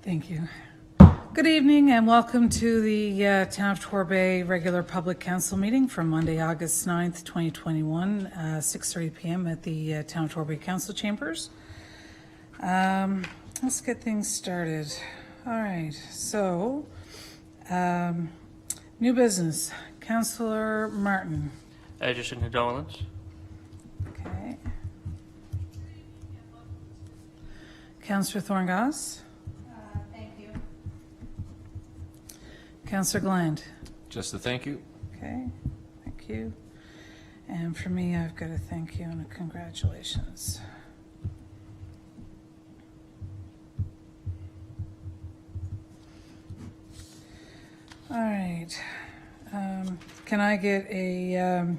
Thank you. Good evening and welcome to the Town of Torbay regular public council meeting for Monday, August 9th, 2021, 6:30 p.m. at the Town of Torbay Council Chambers. Let's get things started. All right, so new business. Councillor Martin. Just a condolence. Okay. Councillor Thorngoss. Thank you. Councillor Gallant. Just a thank you. Okay, thank you. And for me, I've got a thank you and a congratulations. All right. Can I get a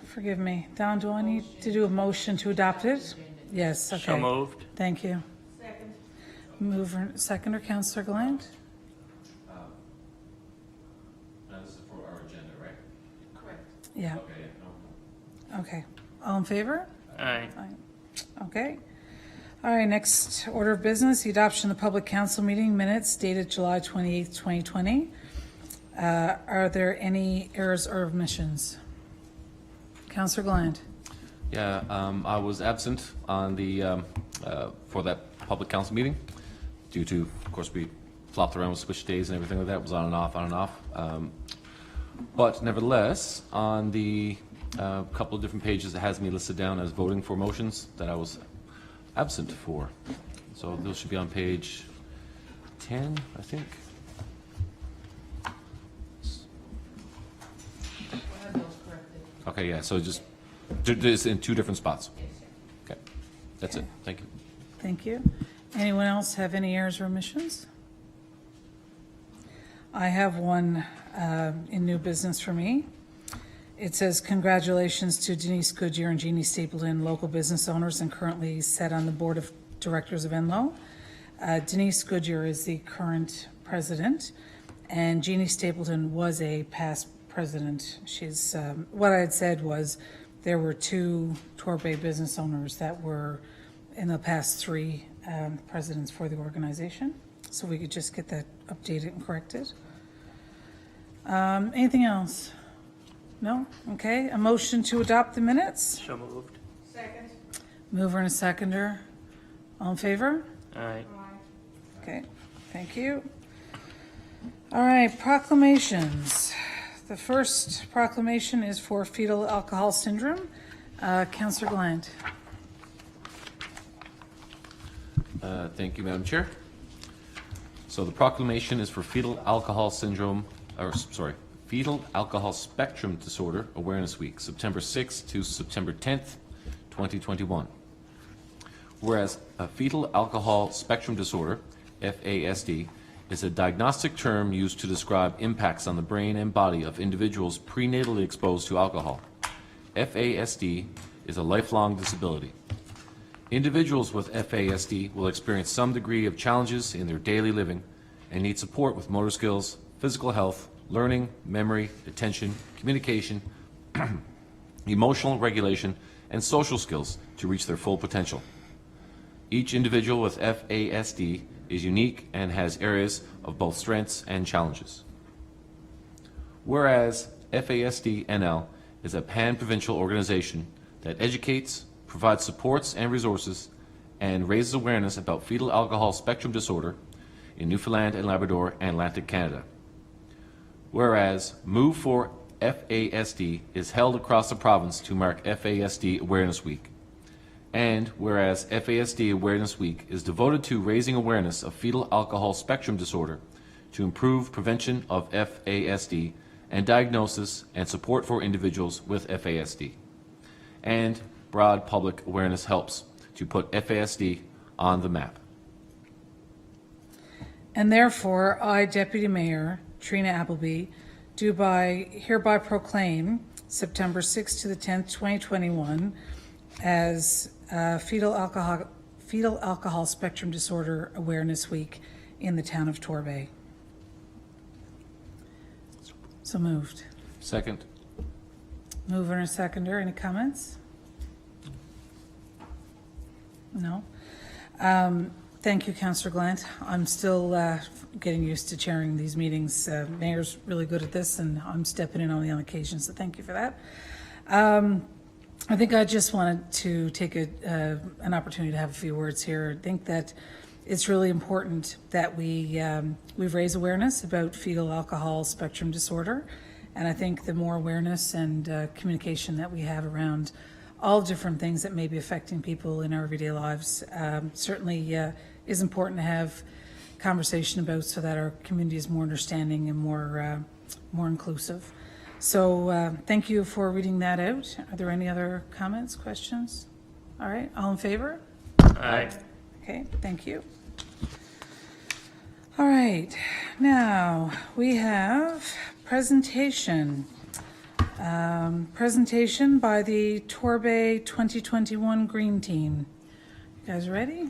forgive me, Don, do I need to do a motion to adopt it? Yes, okay. So moved. Thank you. Second. Mover, seconder, Councillor Gallant? Now this is for our agenda, right? Correct. Yeah, Okay, no. okay. All in favor? Aye. Okay. All right, next order of business, the adoption of the public council meeting minutes dated July 28th, 2020. Are there any errors or omissions? Councillor Gallant? Yeah, I was absent on the, for that public council meeting due to, of course, we flopped around with switch days and everything like that. It was on and off. But nevertheless, on the couple of different pages, it has me listed down as voting for motions that I was absent for. So those should be on page 10, I think. We'll have those corrected. Okay, yeah, so just, it's in two different spots. Okay, that's it. Thank you. Thank you. Anyone else have any errors or omissions? I have one in new business for me. It says, congratulations to Denise Goodyear and Jeannie Stapleton, local business owners and currently set on the board of directors of Enlow. Denise Goodyear is the current president, and Jeannie Stapleton was a past president. She's, what I had said was there were two Torbay business owners that were in the past three presidents for the organization. So we could just get that updated and corrected. Anything else? No? Okay. A motion to adopt the minutes? So moved. Second. Mover and a seconder. All in favor? Aye. Aye. Okay. Thank you. All right. Proclamations. The first proclamation is for fetal alcohol syndrome. Councillor Gallant. Thank you, Madam Chair. So the proclamation is for fetal alcohol syndrome, or sorry, Fetal Alcohol Spectrum Disorder Awareness Week, September 6th to September 10th, 2021. Whereas a fetal alcohol spectrum disorder, FASD, is a diagnostic term used to describe impacts on the brain and body of individuals prenatally exposed to alcohol. FASD is a lifelong disability. Individuals with FASD will experience some degree of challenges in their daily living and need support with motor skills, physical health, learning, memory, attention, communication, emotional regulation, and social skills to reach their full potential. Each individual with FASD is unique and has areas of both strengths and challenges. Whereas FASD NL is a pan-provincial organization that educates, provides supports and resources, and raises awareness about fetal alcohol spectrum disorder in Newfoundland and Labrador and Atlantic Canada. Whereas Move for FASD is held across the province to mark FASD Awareness Week. And whereas FASD Awareness Week is devoted to raising awareness of fetal alcohol spectrum disorder to improve prevention of FASD and diagnosis and support for individuals with FASD. And broad public awareness helps to put FASD on the map. And therefore, I, Deputy Mayor Trina Appleby, do hereby proclaim September 6th to the 10th, 2021 as Fetal Alcohol Spectrum Disorder Awareness Week in the town of Torbay. So moved. Second. Mover and seconder. Any comments? No? Thank you, Councillor Gallant. I'm still getting used to chairing these meetings. Mayor's really good at this, and I'm stepping in only on occasion, so thank you for that. I think I just wanted to take an opportunity to have a few words here. I think that it's really important that we've raised awareness about fetal alcohol spectrum disorder, and I think the more awareness and communication that we have around all different things that may be affecting people in our everyday lives certainly is important to have conversation about, so that our community is more understanding and more inclusive. So thank you for reading that out. Are there any other comments, questions? All right, all in favor? Aye. Okay, thank you. All right, now we have presentation. Presentation by the Torbay 2021 Green Team. You guys ready?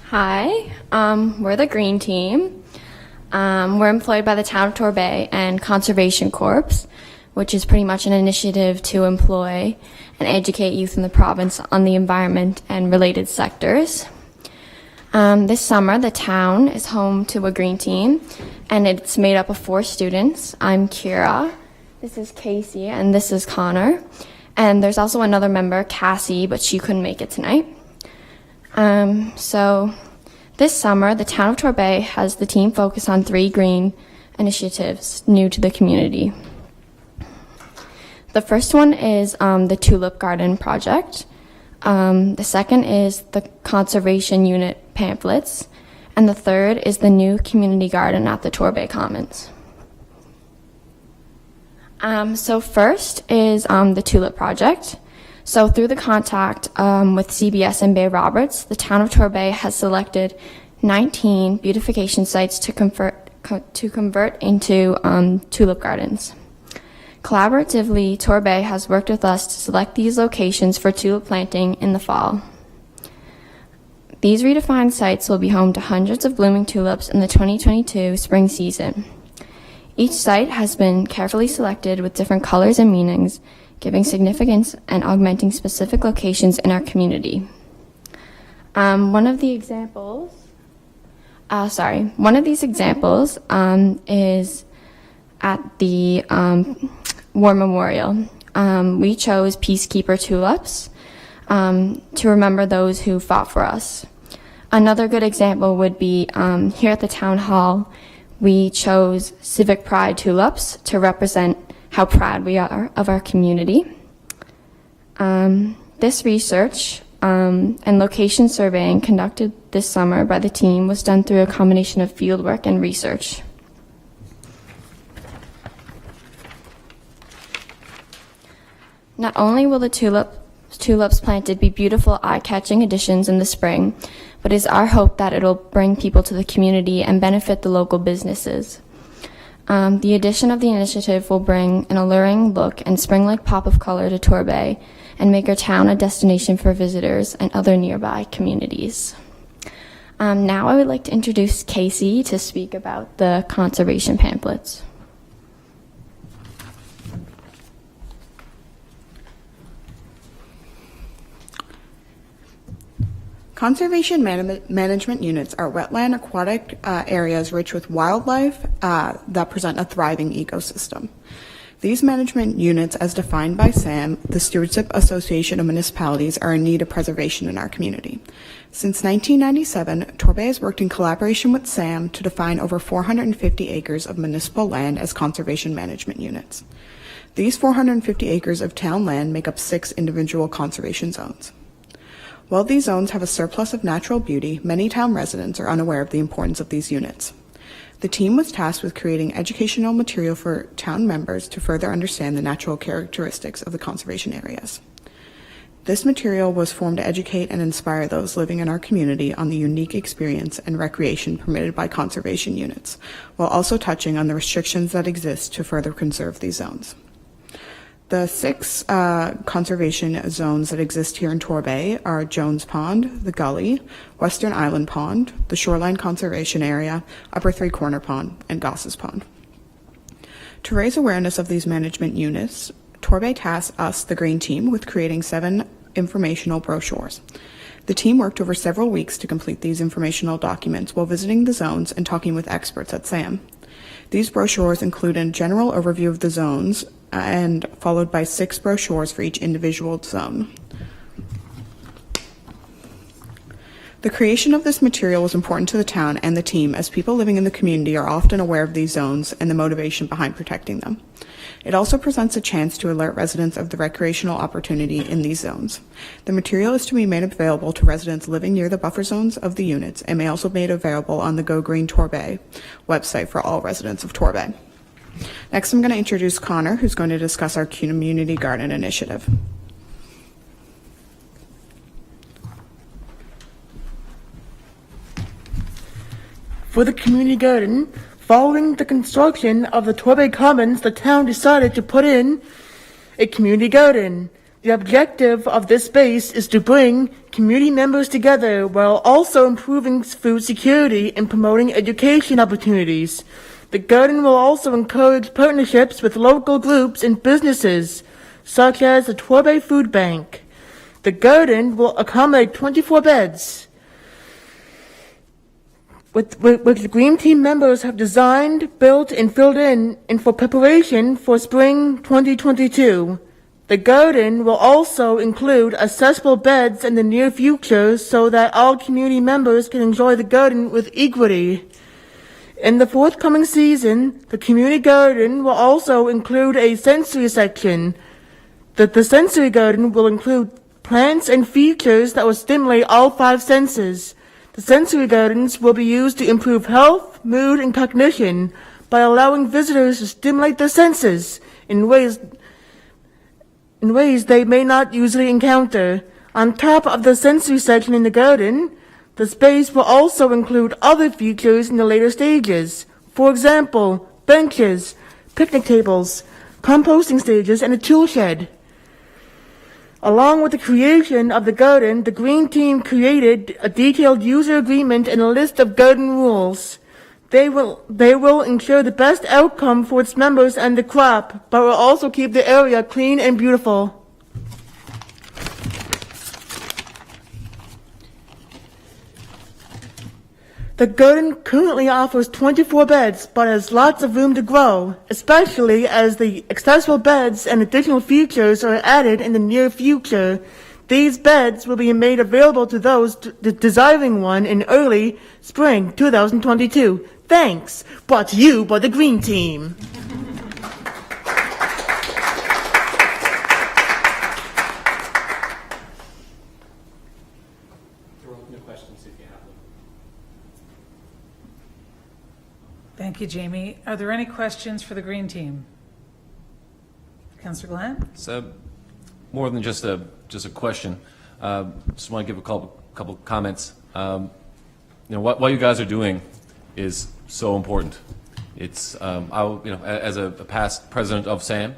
Hi, we're the Green Team. We're employed by the town of Torbay and Conservation Corps, which is pretty much an initiative to employ and educate youth in the province on the environment and related sectors. This summer, the town is home to a Green Team, and it's made up of 4 students. I'm Ciara, this is Cassie, and this is Connor. And there's also another member, Cassie, but she couldn't make it tonight. So this summer, the town of Torbay has the team focus on 3 green initiatives new to the community. The first one is the Tulip Garden project. The second is the Conservation Unit pamphlets. And the third is the new community garden at the Torbay Commons. So first is the Tulip project. So through the contact with CBS and Bay Roberts, the town of Torbay has selected 19 beautification sites to convert into tulip gardens. Collaboratively, Torbay has worked with us to select these locations for tulip planting in the fall. These redefined sites will be home to hundreds of blooming tulips in the 2022 spring season. Each site has been carefully selected with different colors and meanings, giving significance and augmenting specific locations in our community. One of these examples is at the War Memorial. We chose peacekeeper tulips to remember those who fought for us. Another good example would be here at the town hall, we chose civic pride tulips to represent how proud we are of our community. This research and location surveying conducted this summer by the team was done through a combination of fieldwork and research. Not only will the tulips planted be beautiful, eye-catching additions in the spring, but it is our hope that it'll bring people to the community and benefit the local businesses. The addition of the initiative will bring an alluring look and spring-like pop of color to Torbay and make our town a destination for visitors and other nearby communities. Now I would like to introduce Casey to speak about the conservation pamphlets. Conservation management units are wetland aquatic areas rich with wildlife that present a thriving ecosystem. These management units, as defined by SAM, the Stewardship Association of Municipalities, are in need of preservation in our community. Since 1997, Torbay has worked in collaboration with SAM to define over 450 acres of municipal land as conservation management units. These 450 acres of town land make up 6 individual conservation zones. While these zones have a surplus of natural beauty, many town residents are unaware of the importance of these units. The team was tasked with creating educational material for town members to further understand the natural characteristics of the conservation areas. This material was formed to educate and inspire those living in our community on the unique experience and recreation permitted by conservation units, while also touching on the restrictions that exist to further conserve these zones. The 6 conservation zones that exist here in Torbay are Jones Pond, the Gully, Western Island Pond, the Shoreline Conservation Area, Upper Three Corner Pond, and Goss's Pond. To raise awareness of these management units, Torbay tasked us, the Green Team, with creating 7 informational brochures. The team worked over several weeks to complete these informational documents while visiting the zones and talking with experts at SAM. These brochures include a general overview of the zones and followed by 6 brochures for each individual zone. The creation of this material was important to the town and the team, as people living in the community are often aware of these zones and the motivation behind protecting them. It also presents a chance to alert residents of the recreational opportunity in these zones. The material is to be made available to residents living near the buffer zones of the units and may also be made available on the Go Green Torbay website for all residents of Torbay. Next, I'm going to introduce Connor, who's going to discuss our community garden initiative. For the community garden, following the construction of the Torbay Commons, the town decided to put in a community garden. The objective of this space is to bring community members together while also improving food security and promoting education opportunities. The garden will also encourage partnerships with local groups and businesses, such as the Torbay Food Bank. The garden will accommodate 24 beds, which the Green Team members have designed, built, and filled in for preparation for spring 2022. The garden will also include accessible beds in the near future so that all community members can enjoy the garden with equity. In the forthcoming season, the community garden will also include a sensory section. The sensory garden will include plants and features that will stimulate all 5 senses. The sensory gardens will be used to improve health, mood, and cognition by allowing visitors to stimulate their senses in ways they may not usually encounter. On top of the sensory section in the garden, the space will also include other features in the later stages. For example, benches, picnic tables, composting stages, and a tool shed. Along with the creation of the garden, the Green Team created a detailed user agreement and a list of garden rules. They will ensure the best outcome for its members and the crop, but will also keep the area clean and beautiful. The garden currently offers 24 beds, but has lots of room to grow, especially as the accessible beds and additional features are added in the near future. These beds will be made available to those desiring one in early spring 2022. Thanks. Brought to you by the Green Team. Thank you, Jamie. Are there any questions for the Green Team? Councillor Gallant? So, more than just a question. Just want to give a couple comments. What you guys are doing is so important. It's as a past president of SAM,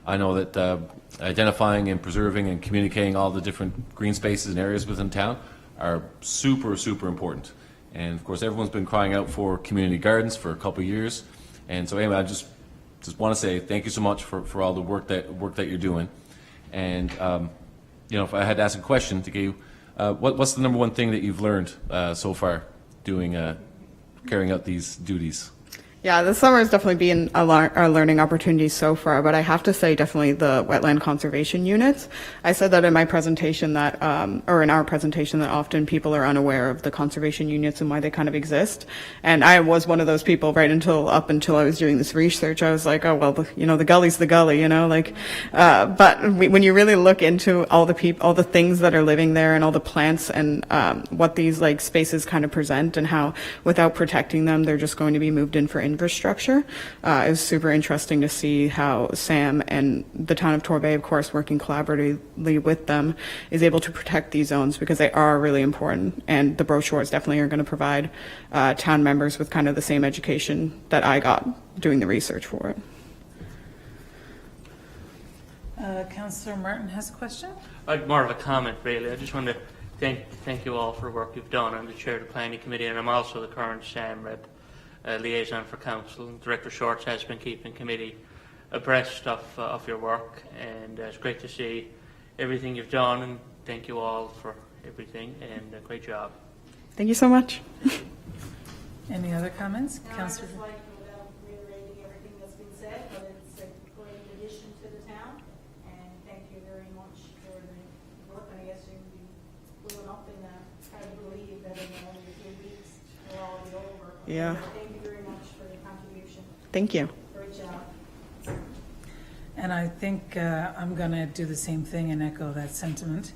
I know that identifying and preserving and communicating all the different green spaces and areas within town are super important. And of course, everyone's been crying out for community gardens for a couple of years. And so anyway, I just want to say thank you so much for all the work that you're doing. And if I had to ask a question to you, what's the number one thing that you've learned so far doing carrying out these duties? Yeah, this summer has definitely been a learning opportunity so far, but I have to say definitely the wetland conservation units. I said that in my presentation that, or in our presentation, that often people are unaware of the conservation units and why they kind of exist. And I was one of those people up until I was doing this research. I was like, oh, well, the gully's the gully, but when you really look into all the things that are living there and all the plants and what these like spaces kind of present and how without protecting them, they're just going to be moved in for infrastructure. It was super interesting to see how Sam and the town of Torbay, of course, working collaboratively with them, is able to protect these zones because they are really important. And the brochures definitely are going to provide town members with kind of the same education that I got doing the research for it. Councillor Martin has a question? More of a comment, really. I just want to thank you all for the work you've done. I'm the chair of the planning committee, and I'm also the current SAM rep liaison for council. And Director Shorts has been keeping committee abreast of your work, and it's great to see everything you've done. And thank you all for everything, and great job. Thank you so much. Any other comments? Now, I'd Councillor? just like, without reiterating everything that's been said, but it's a great addition to the town, and thank you very much for the work. I guess you'll be blowing up in that. I believe that in only a few weeks it'll all be over. Yeah. But thank you very much for your contribution. Thank you. Great job. And I think I'm going to do the same thing and echo that sentiment.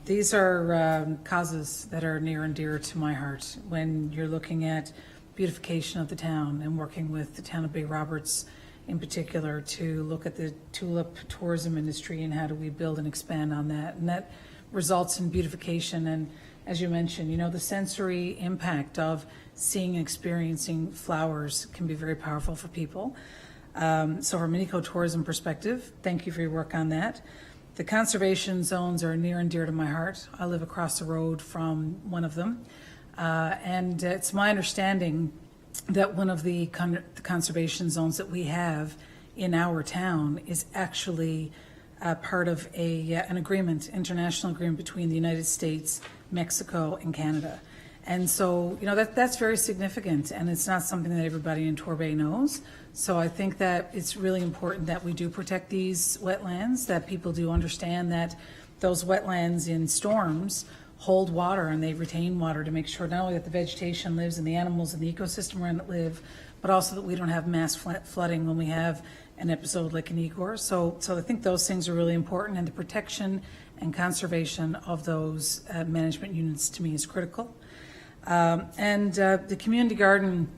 These are causes that are near and dear to my heart when you're looking at beautification of the town and working with the town of Bay Roberts in particular to look at the tulip tourism industry and how do we build and expand on that. And that results in beautification. And as you mentioned, the sensory impact of seeing and experiencing flowers can be very powerful for people. So from an ecotourism perspective, thank you for your work on that. The conservation zones are near and dear to my heart. I live across the road from one of them. And it's my understanding that one of the conservation zones that we have in our town is actually part of an agreement, international agreement between the United States, Mexico, and Canada. And so, that's very significant, and it's not something that everybody in Torbay knows. So I think that it's really important that we do protect these wetlands, that people do understand that those wetlands in storms hold water and they retain water to make sure not only that the vegetation lives and the animals and the ecosystem around it live, but also that we don't have mass flooding when we have an episode like an Igor. So I think those things are really important, and the protection and conservation of those management units to me is critical. And the community garden,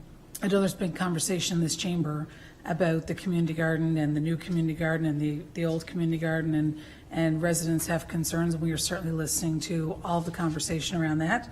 I know there's been conversation in this chamber about the community garden and the new community garden and the old community garden, and residents have concerns, and we are certainly listening to all the conversation around that.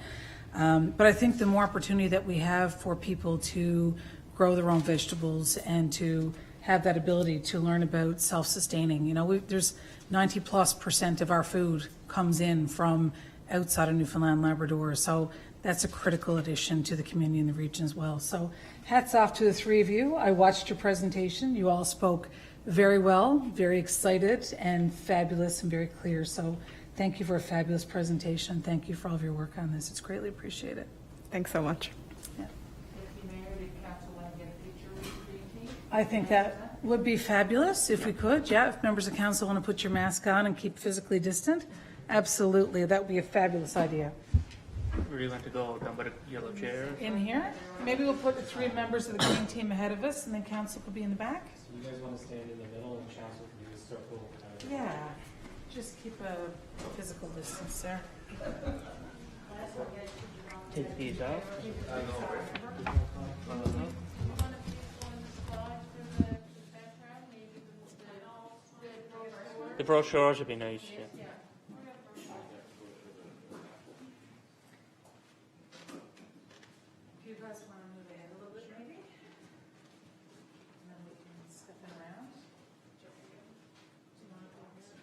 But I think the more opportunity that we have for people to grow their own vegetables and to have that ability to learn about self-sustaining, there's 90+% of our food comes in from outside of Newfoundland, Labrador, so that's a critical addition to the community and the region as well. So hats off to the three of you. I watched your presentation. You all spoke very well, very excited and fabulous and very clear. So thank you for a fabulous presentation. Thank you for all of your work on this. It's greatly appreciated. Thanks so much. Yeah. If you, Mayor, did council want to get a picture with the green team? I think that would be fabulous if we could. Yeah, if members of council want to put your mask on and keep physically distant, absolutely. That would be a fabulous idea. Where do you want to go? Down by the yellow chair? In here, maybe we'll put the three members of the green team ahead of us, and then council could be in the back. So you guys want to stand in the middle and council can do a circle? Yeah, just keep a physical distance there. Take these off. The brochures would be nice. Yeah. If you guys want to move ahead a little bit, maybe? And then we can step it around. Do you want to go here?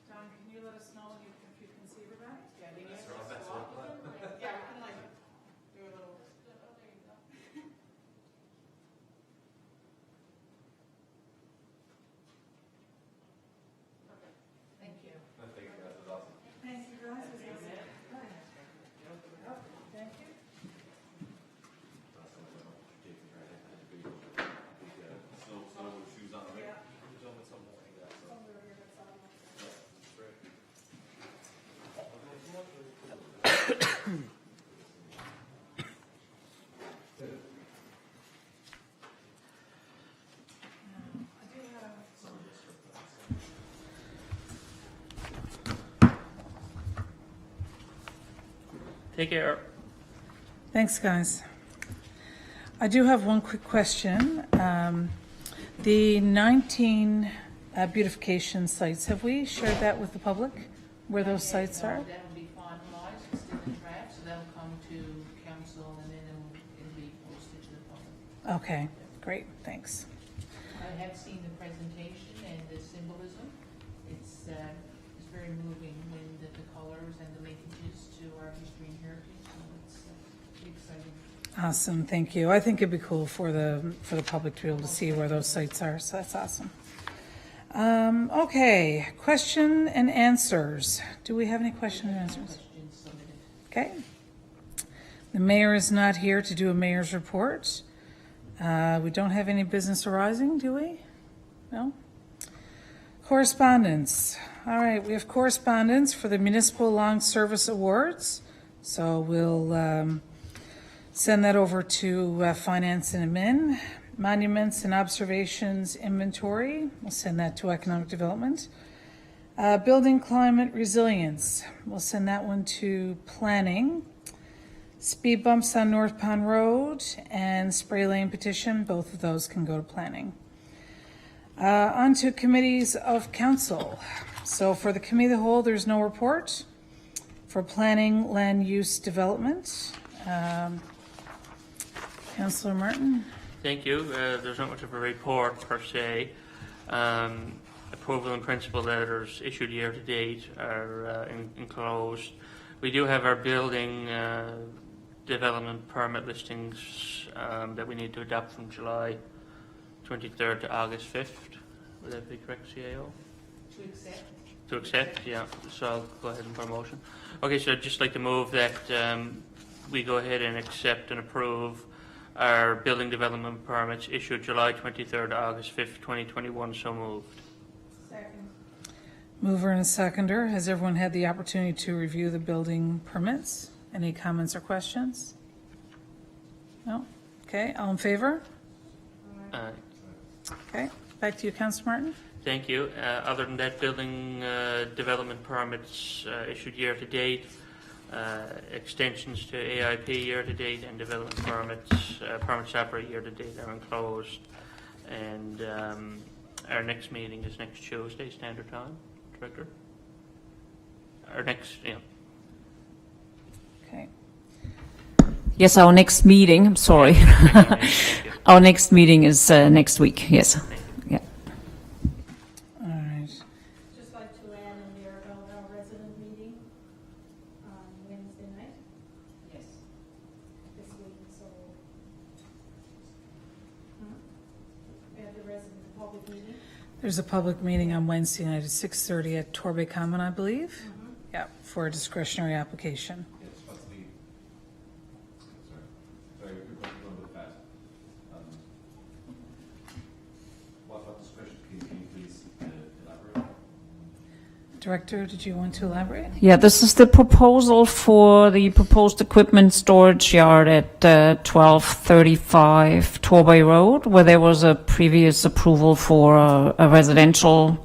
Don, can you let us know if you can see everybody? Yeah, do you guys want to walk with them? Yeah, we can like do a little. Oh, there you go. Take care. Thanks, guys. I do have one quick question. The 19 beautification sites, have we shared that with the public, where those sites are? That will be finalized, it's still in draft, so that'll come to council and then it'll be posted to the public. Okay, great, thanks. I have seen the presentation and the symbolism. It's very moving when the colors and the linkages to our history and heritage, so it's exciting. Awesome, thank you. I think it'd be cool for the public to be able to see where those sites are, so that's awesome. Okay, question and answers. Do we have any question and answers? Questions submitted. Okay. The mayor is not here to do a mayor's report. We don't have any business arising, do we? No? Correspondence. All right, we have correspondence for the Municipal Long Service Awards. So we'll send that over to Finance and Admin. Monuments and Observations Inventory, we'll send that to Economic Development. Building Climate Resilience, we'll send that one to Planning. Speed bumps on North Pond Road and Spray Lane petition, both of those can go to Planning. On to Committees of Council. So for the Committee of the Whole, there's no report. For Planning, Land Use Development, Councillor Martin. Thank you. There's not much of a report per se. Approval and principal letters issued year to date are enclosed. We do have our building development permit listings that we need to adopt from July 23rd to August 5th. Would that be correct, CAO? To accept. To accept, yeah. So I'll go ahead and put a motion. Okay, so I'd just like to move that we go ahead and accept and approve our building development permits issued July 23rd to August 5th, 2021. So moved. Second. Mover and a seconder. Has everyone had the opportunity to review the building permits? Any comments or questions? No? Okay, all in favor? Okay, back to you, Councillor Martin. Thank you. Other than that, building development permits issued year to date, extensions to AIP year to date, and development permits operate year to date are enclosed. And our next meeting is next Tuesday, standard time, Director. Our next, yeah. Okay. Yes, our next meeting, I'm sorry. Thank you. Our next meeting is next week, yes. Yeah. All right. Just like to add in there about our resident meeting on Wednesday night, Yes. this week, so. We have the resident public meeting. There's a public meeting on Wednesday night at 6:30 at Torbay Common, I believe. Yeah, for a discretionary application. It's supposed to be. Sorry, you're going a little bit fast. What about discretion? Can you please elaborate? Director, did you want to elaborate? Yeah, this is the proposal for the proposed equipment storage yard at 1235 Torbay Road, where there was a previous approval for a residential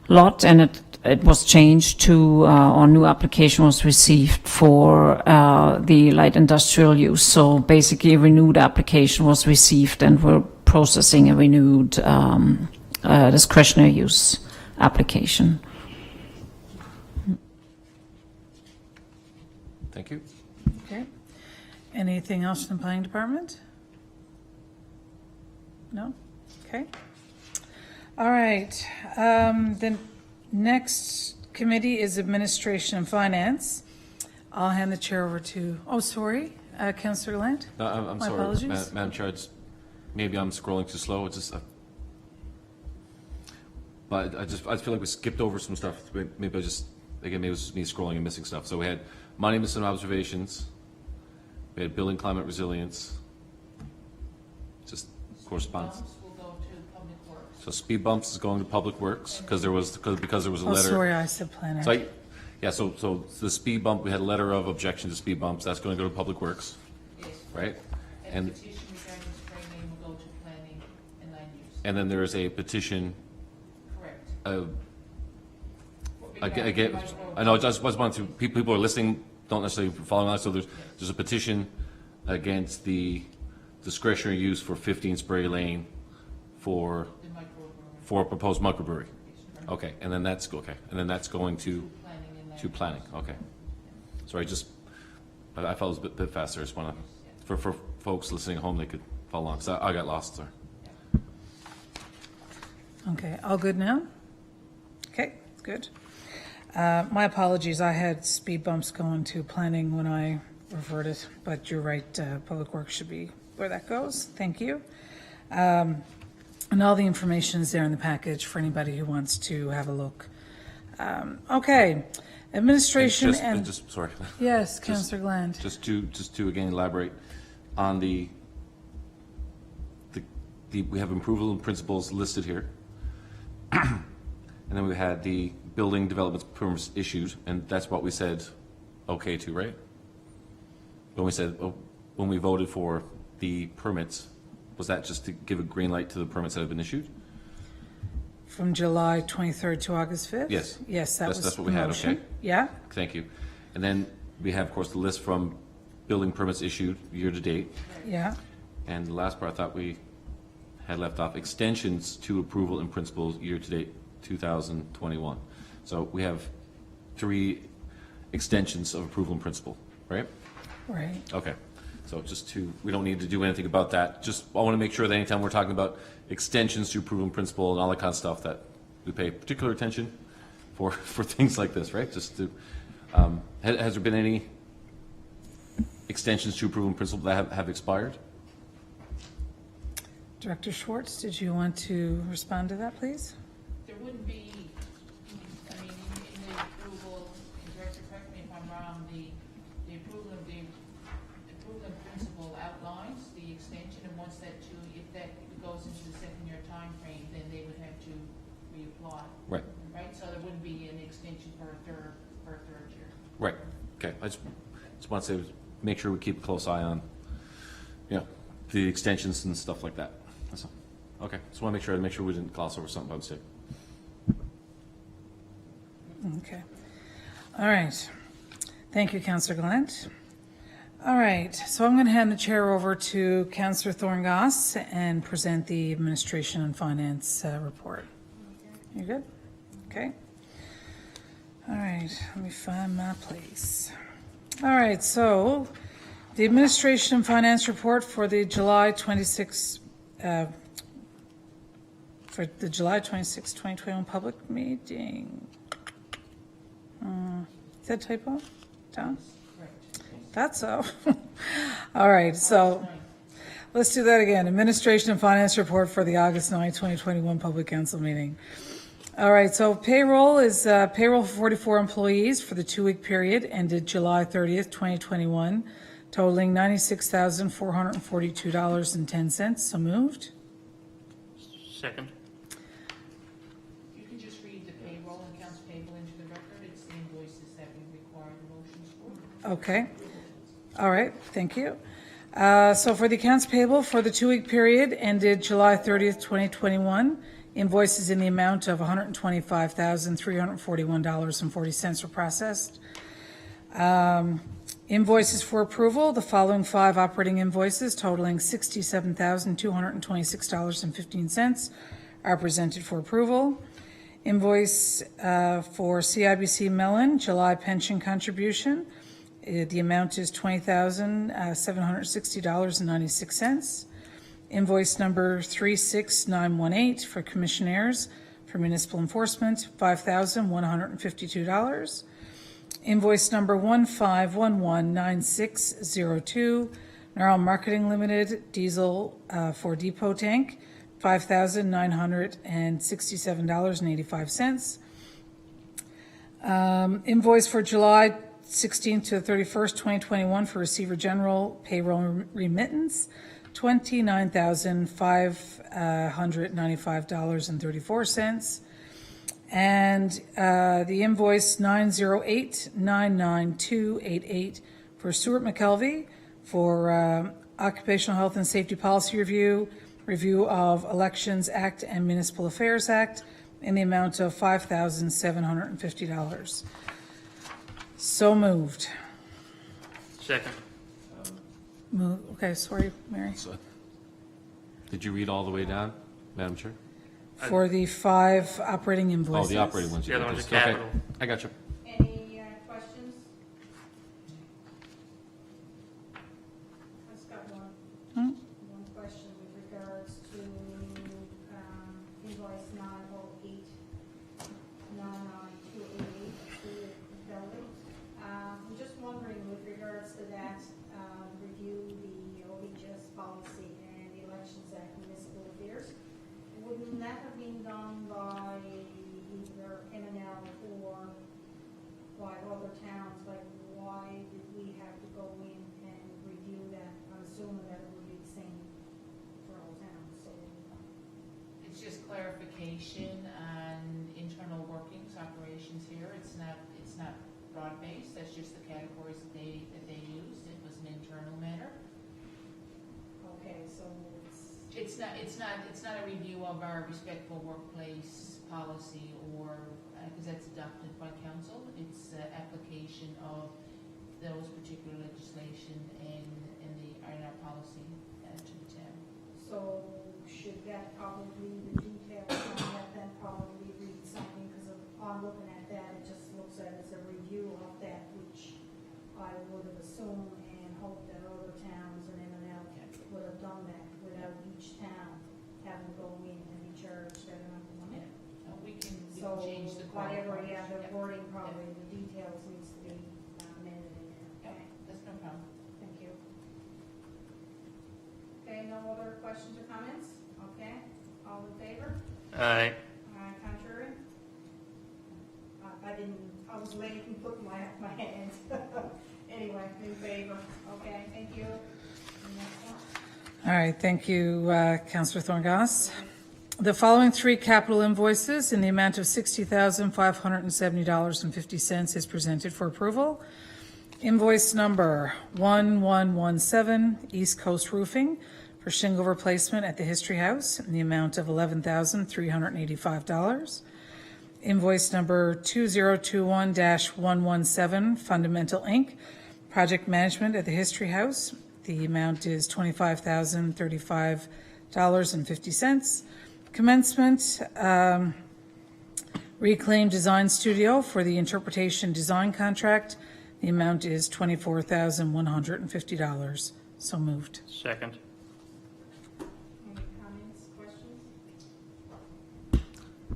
lot, and it was changed to, or new application was received for the light industrial use. So basically a renewed application was received and we're processing a renewed discretionary use application. Thank you. Okay. Anything else from the planning department? No? Okay. All right. The next committee is Administration and Finance. I'll hand the chair over to, oh, sorry, Councillor Gallant. No, I'm My sorry, apologies. Madam Chair. Maybe I'm scrolling too slow. It's just, but I feel like we skipped over some stuff. Maybe maybe it was just me scrolling and missing stuff. So we had monuments and observations. We had building climate resilience. Just correspondence. Bumps will go to public works. So speed bumps is going to public works because there was a Oh, letter. sorry, I said planning. So so the speed bump, we had a letter of objection to speed bumps. That's going to go to public works, Yes. right? And And petition regarding spray lane will go to planning and land use. and then there is a petition. Correct. I get. I know. I just wanted to. People are listening. don't necessarily follow that. So there's a petition against the discretionary use for 15 Spray Lane for a proposed microbrewery. Okay, and then that's going to planning. Okay. Sorry, I felt it was a bit faster. I just want to, for folks listening at home, they could follow along. So I got lost there. Okay, all good now? Okay, good. My apologies, I had speed bumps going to planning when I reverted, but you're right, Public Works should be where that goes. Thank you. And all the information is there in the package for anybody who wants to have a look. Okay, administration and... Sorry. Yes, Councillor Gland. Just to again elaborate on the we have approval and principles listed here. And then we had the building development permits issued, and that's what we said okay to, right? When we voted for the permits, was that just to give a green light to the permits that have been issued? From July 23rd to August 5th? Yes. Yes, That's what we had, okay. Yeah. Thank you. And then we have, of course, the list from building permits issued year to date. Yeah. And the last part I thought we had left off, extensions to approval in principles year to date 2021. So we have 3 extensions of approval in principle, right? Right. Okay. So we don't need to do anything about that. I want to make sure that anytime we're talking about extensions to approval in principle and all that kind of stuff, that we pay particular attention for things like this, right? Just to, has there been any extensions to approval in principle that have expired? Director Schwartz, did you want to respond to that, please? There wouldn't be, I mean, in the approval, and Director, correct me if I'm wrong, the approval of the approval in principle outlines the extension, and once if that goes into the 2nd-year time frame, then they would have to reapply. Right. Right, so there wouldn't be an extension for a third year. Right. Okay. I just want to say, make sure we keep a close eye on, the extensions and stuff like that. That's all. Okay. Just want to make sure we didn't gloss over something by mistake. Okay. All right. Thank you, Councillor Gallant. All right. So I'm going to hand the chair over to Councillor Thorngoss and present the Administration and Finance report. You good? Okay. All right. Let me find my place. All right. So the Administration and Finance report for the July 26th 2021 public meeting. Is that typo? Don? That's so. All right, so let's do that again. Administration and Finance report for the August 9, 2021 public council meeting. All right, so payroll is payroll for 44 employees for the 2-week period ended July 30th, 2021, totaling $96,442.10. So moved. Second. You can just read the payroll and accounts payable into the record. It's the invoices that we require the motions for. Okay. All right, thank you. So for the accounts payable for the 2-week period ended July 30th, 2021, invoices in the amount of $125,341.40 were processed. Invoices for approval, the following 5 operating invoices totaling $67,226.15 are presented for approval. Invoice for CIBC Mellon, July pension contribution. The amount is $20,760.96. Invoice number 36918 for commissionaires for municipal enforcement, $5,152. Invoice number 15119602, Neural Marketing Limited, diesel for depot tank, $5,967.85. Invoice for July 16th to 31st, 2021 for Receiver General payroll remittance, $29,595.34. And the invoice 908-99288 for Stuart McKelvey for Occupational Health and Safety Policy Review of Elections Act and Municipal Affairs Act in the amount of $5,750. So moved. Second. Okay, sorry, Mary. So, did you read all the way down, Madam Chair? For the 5 operating Oh, invoices. the operating ones. The other ones are Okay, capital. I got you. Any questions? I just got one. One question with regards to invoice 908, 99288 to building. I'm just wondering with regards to that, review the OHS policy and the Elections Act Municipal Affairs. Wouldn't that have been done by either M&L or by other towns? Like, why did we have to go in and review that? I'm assuming that it would be the same for all towns, so. It's just clarification on internal workings, operations here. It's not broad-based, that's just the categories that they used. It was an internal matter. Okay, so It's not a review of our respectful workplace policy or, because that's adopted by council. It's application of those particular legislation and our policy to the town. So should that probably, the details on that then probably read something, because on looking at that, it just looks at it as a review of that, which I would have assumed and hoped that other towns and M&L would have done that without each town having to go in and be charged that amount of money. We can So change the whatever, qualifiers. yeah, the wording probably, the details needs to be amended in there. Okay, That's no problem. thank you. Okay, no other questions or comments? Okay, all in favor? Aye. Contrary? I was late and put my hand. Anyway, in favor. Okay, thank you. And next one. All right, thank you, Councillor Thorngoss. The following 3 capital invoices in the amount of $60,570.50 is presented for approval. Invoice number 1117, East Coast Roofing, for shingle replacement at the History House in the amount of $11,385. Invoice number 2021-117, Fundamental Inc., project management at the History House. The amount is $25,035.50. Commencement, Reclaim Design Studio for the interpretation design contract. The amount is $24,150. So moved. Second. Any comments, questions?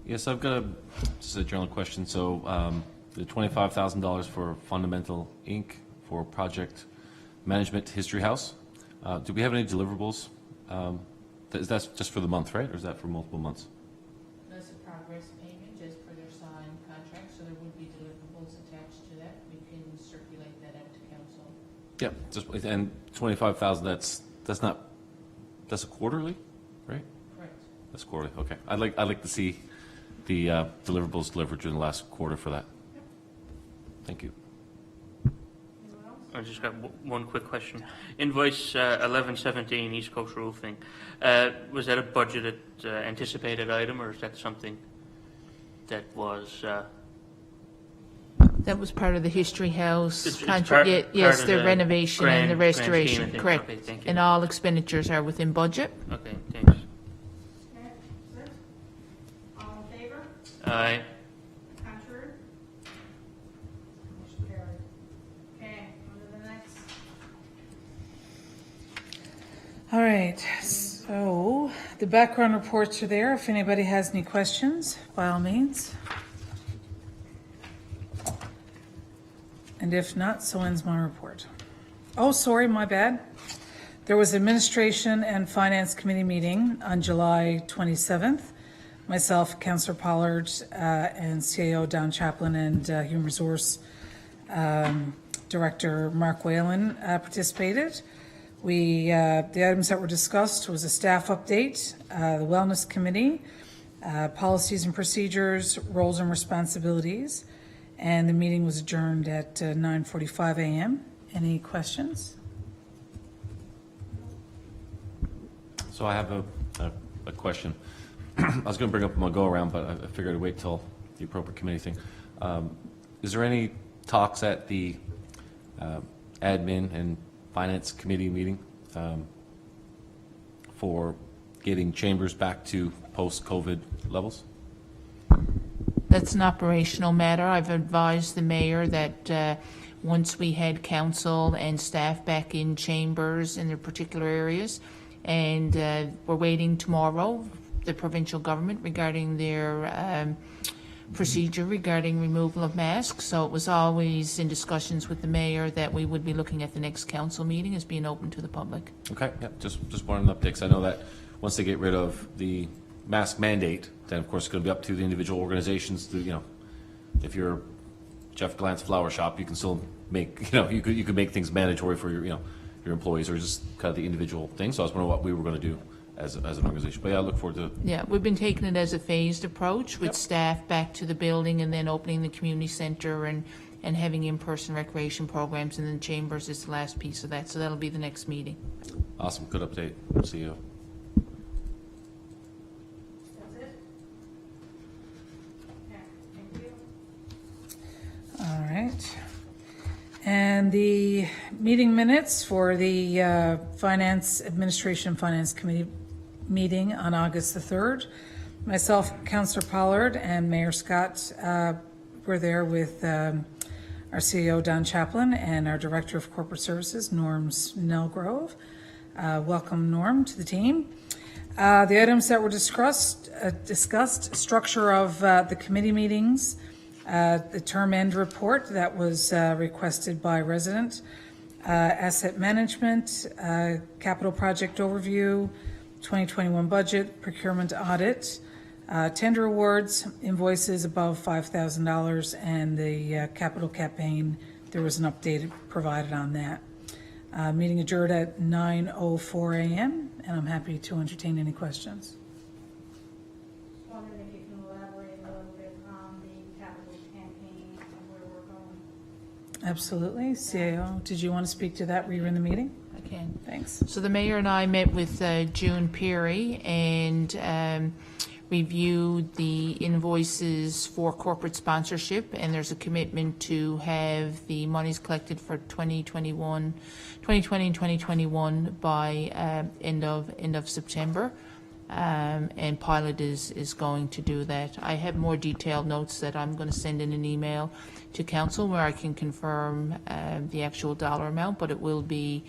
Yes, I've got just a general question. So the $25,000 for Fundamental Inc. for project management History House. Do we have any deliverables? That's just for the month, right? Or is that for multiple months? That's a progress payment just for their signed contract, so there would be deliverables attached to that. We can circulate that out to council. Yep. And 25,000. That's a quarterly, right? Correct. That's quarterly. Okay. I'd like to see the deliverables delivered during the last quarter for that. Thank you. Anyone else? I just got one quick question. Invoice 1117, East Coast Roofing. Was that a budgeted, anticipated item, or is that something that was? That was part of the History House It's contract. part Yes, of the the renovation and the grand scheme of restoration, things. correct. Okay, thank you. And all expenditures are within budget. Okay, thanks. Okay, sir? All in favor? Aye. Contrary? Motion carried. Okay, on to the next. All right, so the background reports are there. If anybody has any questions, by all means. And if not, so ends my report. Oh, sorry, my bad. There was Administration and Finance Committee meeting on July 27th. Myself, Councillor Pollard, and CAO Don Chaplin, and Human Resource Director Mark Whalen participated. The items that were discussed was a staff update, the Wellness Committee, policies and procedures, roles and responsibilities, and the meeting was adjourned at 9:45 a.m. Any questions? So I have a question. I was going to bring up my go-around, but I figured I'd wait till the appropriate committee thing. Is there any talks at the admin and finance committee meeting for getting chambers back to post-COVID levels? That's an operational matter. I've advised the mayor that once we had council and staff back in chambers in their particular areas, and we're waiting tomorrow, the provincial government, regarding their procedure regarding removal of masks. So it was always in discussions with the mayor that we would be looking at the next council meeting as being open to the public. Okay, yeah, just wanted an update, 'cause I know that once they get rid of the mask mandate, then of course it's going to be up to the individual organizations to, you know, if you're Jeff Glant's flower shop, you can still make, you know, you could make things mandatory for your, you know, your employees, or just kind of the individual thing. So I was wondering what we were going to do as an organization. But yeah, I look forward to. Yeah, we've been taking it as a phased approach with staff back to the building and then opening the community center and having in-person recreation programs, and then chambers is the last piece of that. So that'll be the next meeting. Awesome, good update. See you. That's it? Yeah, thank you. All right. And the meeting minutes for the Finance Administration Finance Committee meeting on August the 3rd. Myself, Councillor Pollard, and Mayor Scott were there with our CEO, Don Chaplin, and our Director of Corporate Services, Norm Snellgrove. Welcome, Norm, to the team. The items that were discussed, structure of the committee meetings, the term end report that was requested by resident, asset management, capital project overview, 2021 budget, procurement audit, tender awards, invoices above $5,000, and the capital campaign. There was an update provided on that. Meeting adjourned at 9:04 a.m., and I'm happy to entertain any questions. Wondering if you can elaborate a little bit on the capital campaign and where we're going. Absolutely. CAO, did you want to speak to that? Were you in the meeting? I can. Thanks. So the mayor and I met with June Peary and reviewed the invoices for corporate sponsorship, and there's a commitment to have the monies collected for 2020 and 2021 by end of September. And Pilot is going to do that. I have more detailed notes that I'm going to send in an email to council where I can confirm the actual dollar amount, but it will be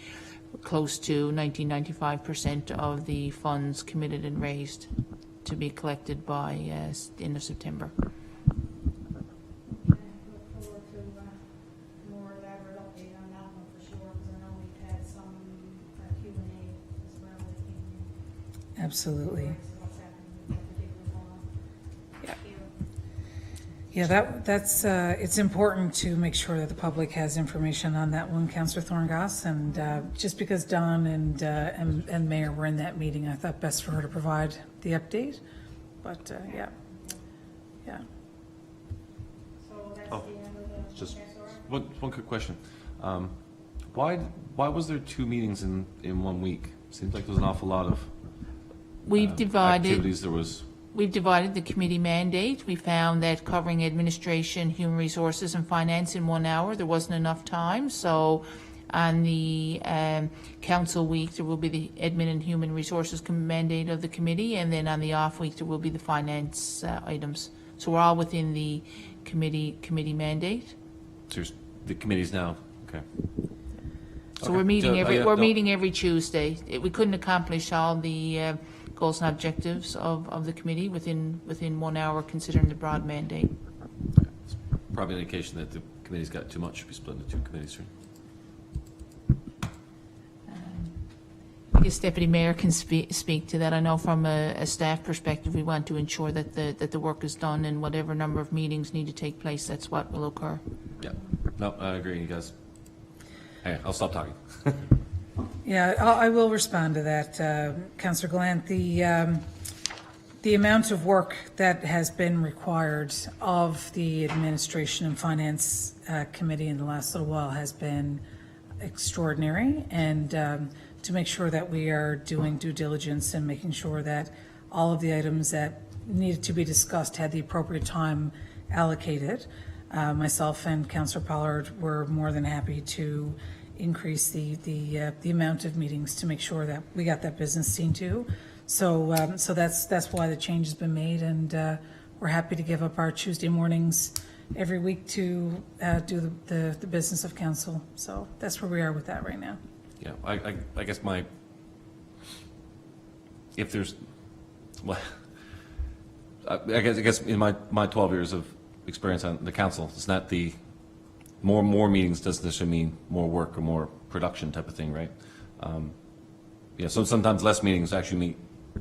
close to 95% of the funds committed and raised to be collected by end of September. I look forward to more elaborate update on that one for sure, because I know we've had some Q&A as well that came in. Absolutely. What's happening with that particular one. Yeah. Thank you. Yeah, that's it's important to make sure that the public has information on that one, Councillor Thorngoss. And just because Don and Mayor were in that meeting, I thought best for her to provide the update. But yeah. So that's Oh, the end of the. just okay, sorry. one quick question. Why was there 2 meetings in 1 week? Seems like there's an awful lot of We've divided. activities. There was. We've divided the committee mandate. We found that covering administration, human resources, and finance in 1 hour, there wasn't enough time. So on the council week, there will be the admin and human resources mandate of the committee, and then on the off week, there will be the finance items. So we're all within the committee mandate. So the committees now. Okay. So Okay. we're meeting So, every yeah, we're no. meeting every Tuesday. We couldn't accomplish all the goals and objectives of the committee within 1 hour, considering the broad mandate. It's probably an indication that the committee's got too much. Should be split into 2 committees. Right? I guess Deputy Mayor can speak to that. I know from a staff perspective, we want to ensure that the work is done, and whatever number of meetings need to take place, that's what will occur. Yeah. No, I agree, you guys. Hey, I'll stop talking. Yeah, I will respond to that, Councillor Gallant. The amount of work that has been required of the Administration and Finance Committee in the last little while has been extraordinary, and to make sure that we are doing due diligence and making sure that all of the items that needed to be discussed had the appropriate time allocated. Myself and Councillor Pollard were more than happy to increase the amount of meetings to make sure that we got that business seen to. So that's why the change has been made, and we're happy to give up our Tuesday mornings every week to do the business of council. So that's where we are with that right now. Yeah, I guess if there's, well, I guess in my 12 years of experience on the council, it's not the more meetings doesn't necessarily mean more work or more production type of thing, right? Yeah, so sometimes less meetings actually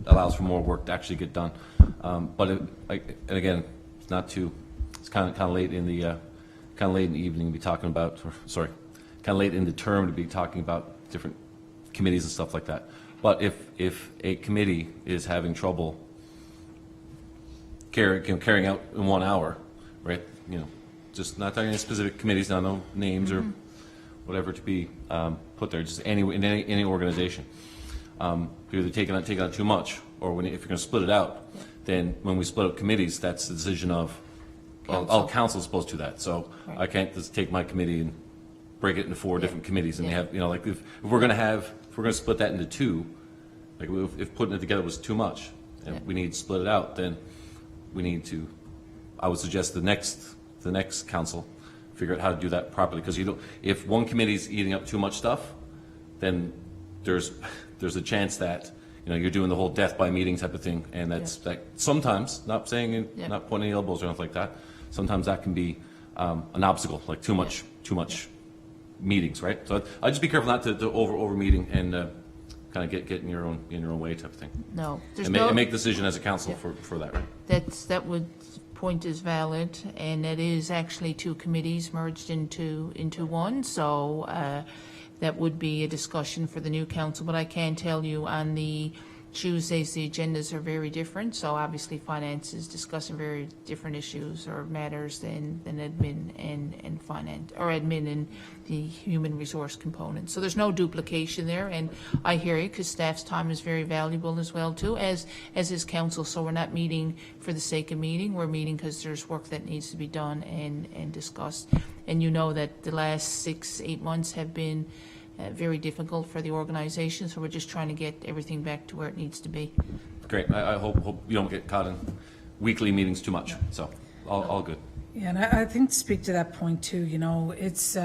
allows for more work to actually get done. But and again, it's not too. It's kind of late in the evening to be talking about. Sorry, kind of late in the term to be talking about different committees and stuff like that. But if a committee is having trouble carrying out in 1 hour, right? You know, just not talking any specific committees, not no names or whatever to be put there. Just in any organization, you're either taking on too much, or if you're going to split it out, then when we split up committees, that's the decision of council is supposed to do that. So I can't just take my committee and break it into 4 different committees, and they have, you know, like if we're going to split that into 2, like if putting it together was too much, and we need to split it out, then we need to. I would suggest the next council figure out how to do that properly, because if one committee's eating up too much stuff, then there's a chance that, you know, you're doing the whole death by meeting type of thing, and that sometimes, not saying not pointing elbows or anything like that, sometimes that can be an obstacle, like too much meetings, right? So I'd just be careful not to over meeting and kind of get in your own way type of thing. No, there's and make decision as a council for that, right? Point is valid, and it is actually 2 committees merged into one. So that would be a discussion for the new council. But I can tell you on the Tuesdays, the agendas are very different. So obviously finance is discussing very different issues or matters than admin and finance, or admin and the human resource component. So there's no duplication there, and I hear you, because staff's time is very valuable as well too, as is council. So we're not meeting for the sake of meeting. We're meeting because there's work that needs to be done and discussed. And you know that the last 6-8 months have been very difficult for the organization, so we're just trying to get everything back to where it needs to be. Great. I hope you don't get caught in weekly meetings too much. So all good. Yeah, and I think to speak to that point too, you know, it's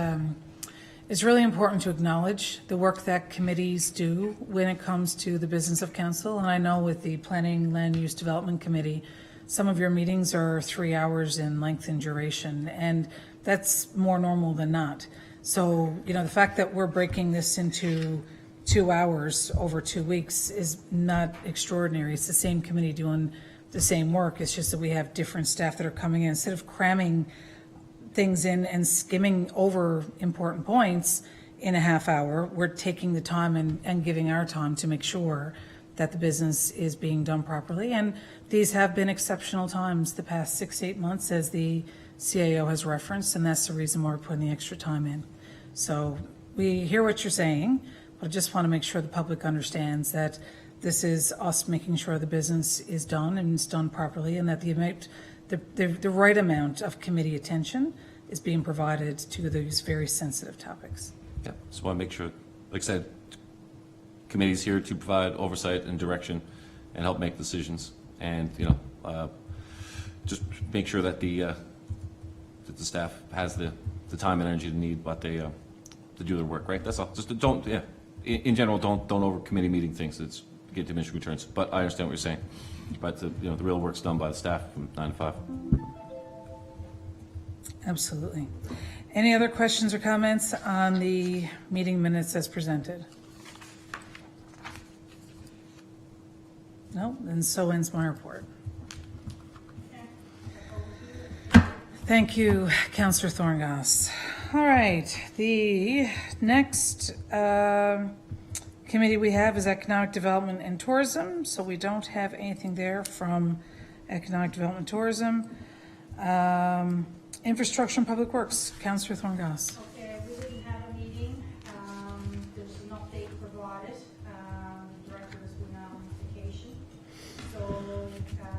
really important to acknowledge the work that committees do when it comes to the business of council. And I know with the Planning Land Use Development Committee, some of your meetings are 3 hours in length and duration, and that's more normal than not. So, you know, the fact that we're breaking this into 2 hours over 2 weeks is not extraordinary. It's the same committee doing the same work. It's just that we have different staff that are coming in. Instead of cramming things in and skimming over important points in a half hour, we're taking the time and giving our time to make sure that the business is being done properly. And these have been exceptional times the past 6-8 months, as the CAO has referenced, and that's the reason why we're putting the extra time in. So we hear what you're saying, but I just want to make sure the public understands that this is us making sure the business is done and it's done properly, and that the right amount of committee attention is being provided to these very sensitive topics. Yeah, just want to make sure, like I said, committee's here to provide oversight and direction and help make decisions, and, you know, just make sure that the staff has the time and energy to need what they to do their work, right? That's all. Just don't, in general, don't over committee meeting things. It's get diminishing returns. But I understand what you're saying. But you know, the real work's done by the staff from 9 to 5. Absolutely. Any other questions or comments on the meeting minutes as presented? No, then so ends my report. Thank you, Councillor Thorngass. All right, the next committee we have is Economic Development and Tourism, so we don't have anything there from Economic Development and Tourism. Infrastructure and Public Works, Councillor Thorngass. Okay, we didn't have a meeting. There's an update provided. The director has been on vacation. So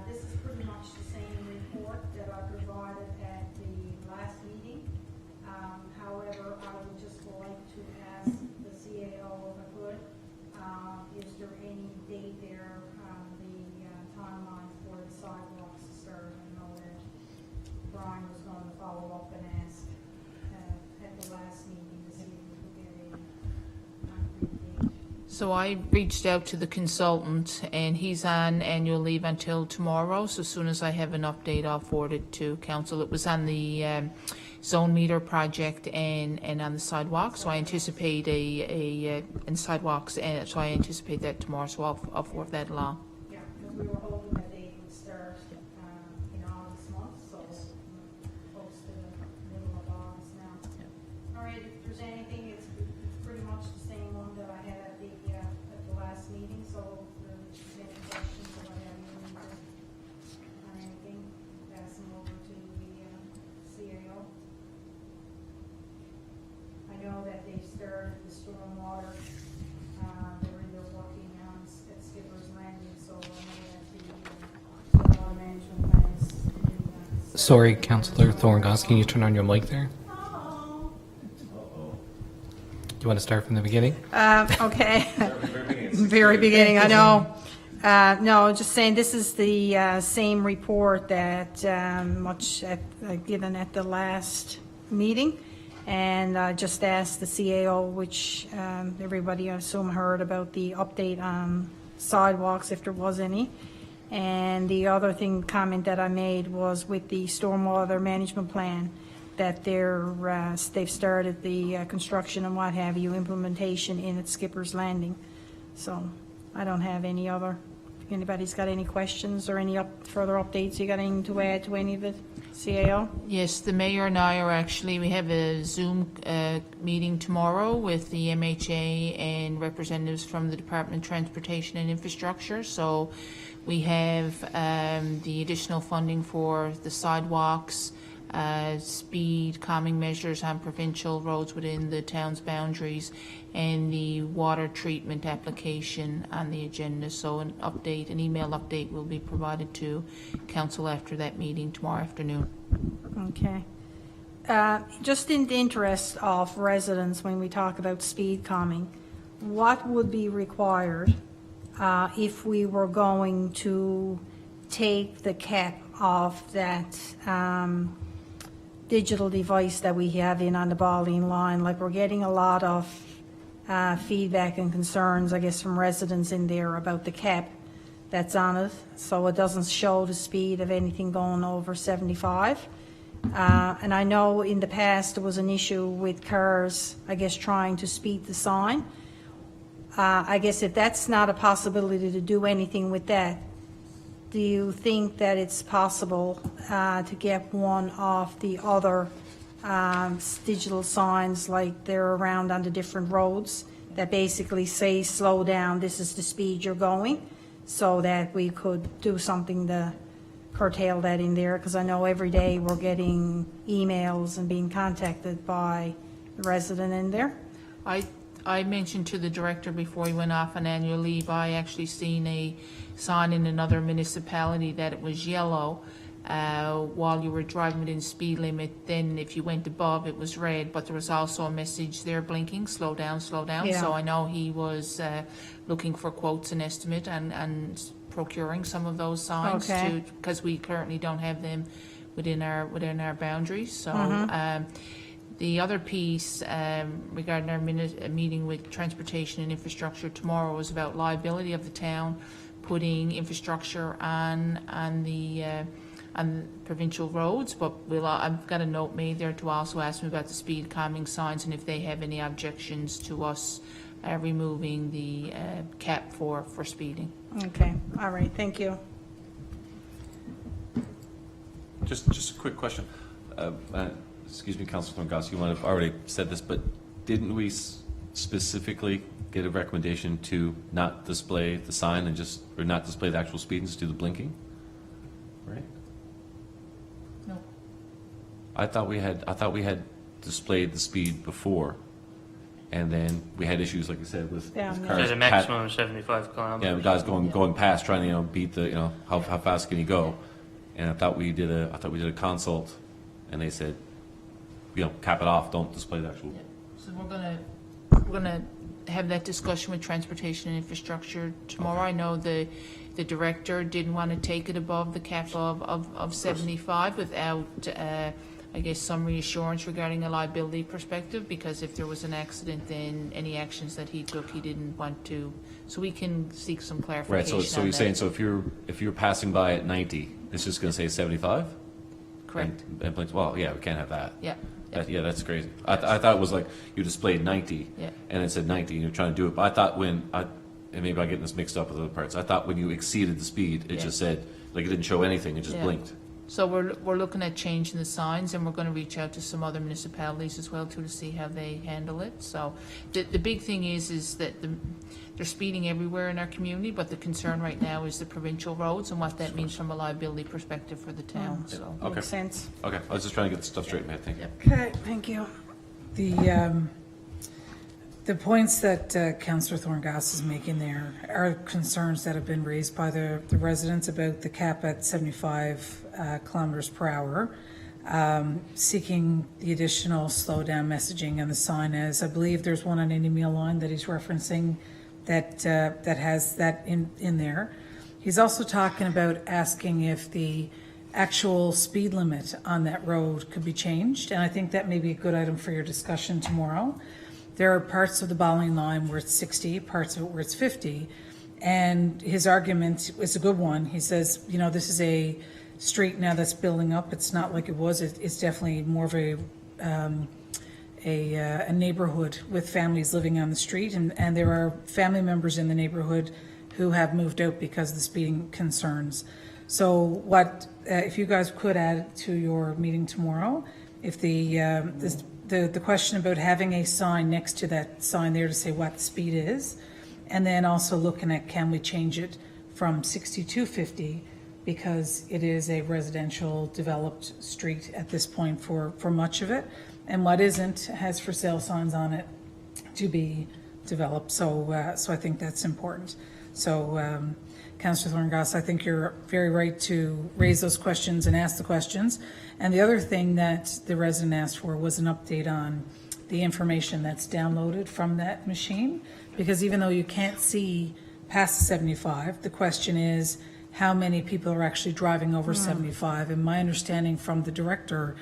this is pretty much the same report that I provided at the last meeting. However, I would just like to ask So I reached out to the consultant, and he's on annual leave until tomorrow. So as soon as I have an update, I'll forward it to council. It was on the zone meter project and on the sidewalk. So I anticipate and sidewalks, and so I anticipate that tomorrow. So I'll forward that along. Yeah, because we were hoping that they would start in August month, so close to the middle of August now. All right, if there's anything, it's pretty much the same one that I had at the last meeting, so if there's any questions or what have you, on anything, pass them over to the CAO. I know that they started the stormwater, they're working on at Skipper's Landing, so I know that the water management plan is doing that. Sorry, Councillor Thorngoss, can you turn on your mic there? Do you want to start from the beginning? Okay. Very beginning, I know. No, just saying, this is the same report that given at the last meeting. And I just asked the CAO, which everybody I assume heard about the update on sidewalks, if there was any. And the other comment that I made was with the stormwater management plan, that they've started the construction and what have you, implementation in at Skipper's Landing. So I don't have any other, if anybody's got any questions or any further updates, you got anything to add to any of it, CAO? Yes, the mayor and I we have a Zoom meeting tomorrow with the MHA and representatives from the Department of Transportation and Infrastructure. So we have the additional funding for the sidewalks, speed calming measures on provincial roads within the town's boundaries, and the water treatment application on the agenda. So an email update will be provided to council after that meeting tomorrow afternoon. Okay. Just in the interest of residents, when we talk about speed calming, what would be required if we were going to take the cap off that digital device that we have in on the Balling line? Like, we're getting a lot of feedback and concerns, I guess, from residents in there about the cap that's on it, so it doesn't show the speed of anything going over 75. And I know in the past there was an issue with cars, I guess, trying to speed the sign. I guess if that's not a possibility to do anything with that, do you think that it's possible to get one of the other digital signs, like they're around on the different roads, that basically say, slow down, this is the speed you're going, so that we could do something to curtail that in there? Because I know every day we're getting emails and being contacted by the resident in there. I mentioned to the director before he went off on annual leave, I actually seen a sign in another municipality that it was yellow while you were driving within speed limit. Then if you went above, it was red, but there was also a message there blinking, slow down, slow down. Yeah. So I know he was looking for quotes and estimate and procuring some of those signs, Okay. because we currently don't have them within our boundaries. So the other piece regarding our meeting with Transportation and Infrastructure tomorrow was about liability of the town putting infrastructure on provincial roads. But I've got a note made there to also ask them about the speed calming signs and if they have any objections to us removing the cap for speeding. Okay, all right, thank you. Just a quick question. Excuse me, Councilor Thorngoss, you might have already said this, but didn't we specifically get a recommendation to not display the sign or not display the actual speed and just do the blinking? Right? No. I thought we had displayed the speed before, and then we had issues, like you said, with Yeah, cars. There's a maximum of 75 kilometers. Yeah, guys going past, trying to beat the how fast can you go? And I thought we did a consult, and they said, cap it off, don't display the actual. Yeah. So we're gonna have that discussion with Transportation and Infrastructure tomorrow. Okay. I know the director didn't want to take it above the cap of 75 without I guess, some reassurance regarding a liability perspective, because if there was an accident, then any actions that he took, he didn't want to. So we can seek some Right, clarification so on you're that. saying, so if you're passing by at 90, it's just going to say 75? Correct. And well, yeah, we can't have that. Yeah. Yeah, that's crazy. I thought it was like you displayed 90, Yeah. and it said 90, and you're trying to do it. But I thought and maybe I'm getting this mixed up with other parts. I thought when you exceeded the speed, it Yeah. just said, like it didn't show anything, it just Yeah. blinked. So we're looking at changing the signs, and we're going to reach out to some other municipalities as well too to see how they handle it. So the big thing is that they're speeding everywhere in our community, but the concern right now is the provincial roads and what that means from a liability perspective for the town. So Okay. Makes sense. Okay, I was just trying to get the stuff straight in my head. Thank you. Okay, thank you. The points that Councillor Thorngass is making there are concerns that have been raised by the residents about the cap at 75 kilometers per hour, seeking the additional slowdown messaging and the sign, as I believe there's one on any meal line that he's referencing that has that in there. He's also talking about asking if the actual speed limit on that road could be changed, and I think that may be a good item for your discussion tomorrow. There are parts of the bottling line where it's 60, parts of it where it's 50, and his argument is a good one. He says, you know, this is a street now that's building up. It's not like it was. It's definitely more of a neighborhood with families living on the street, and there are family members in the neighborhood who have moved out because of the speeding concerns. So what, if you guys could add to your meeting tomorrow, if the question about having a sign next to that sign there to say what the speed is, and then also looking at can we change it from 60 to 50, because it is a residential developed street at this point for much of it, and what isn't has for sale signs on it to be developed. So I think that's important. So Councillor Thorngass, I think you're very right to raise those questions and ask the questions. And the other thing that the resident asked for was an update on the information that's downloaded from that machine, because even though you can't see past 75, the question is how many people are actually driving over 75. And my understanding from the director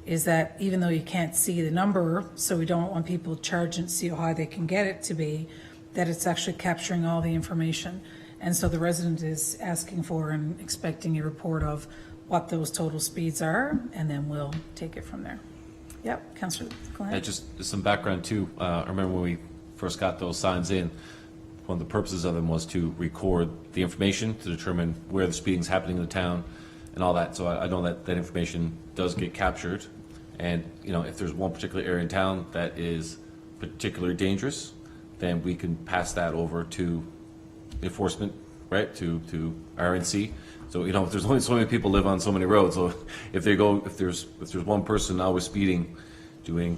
is that even though you can't see the number, so we don't want people to charge and see how high they can get it to be, that it's actually capturing all the information. And so the resident is asking for and expecting a report of what those total speeds are, and then we'll take it from there. Yep, Councillor Glenn. Just some background too. I remember when we first got those signs in, one of the purposes of them was to record the information to determine where the speeding is happening in the town and all that. So I know that that information does get captured, and you know, if there's one particular area in town that is particularly dangerous, then we can pass that over to enforcement, right, to RNC. So you know, if there's only so many people live on so many roads, so if there's one person always speeding, doing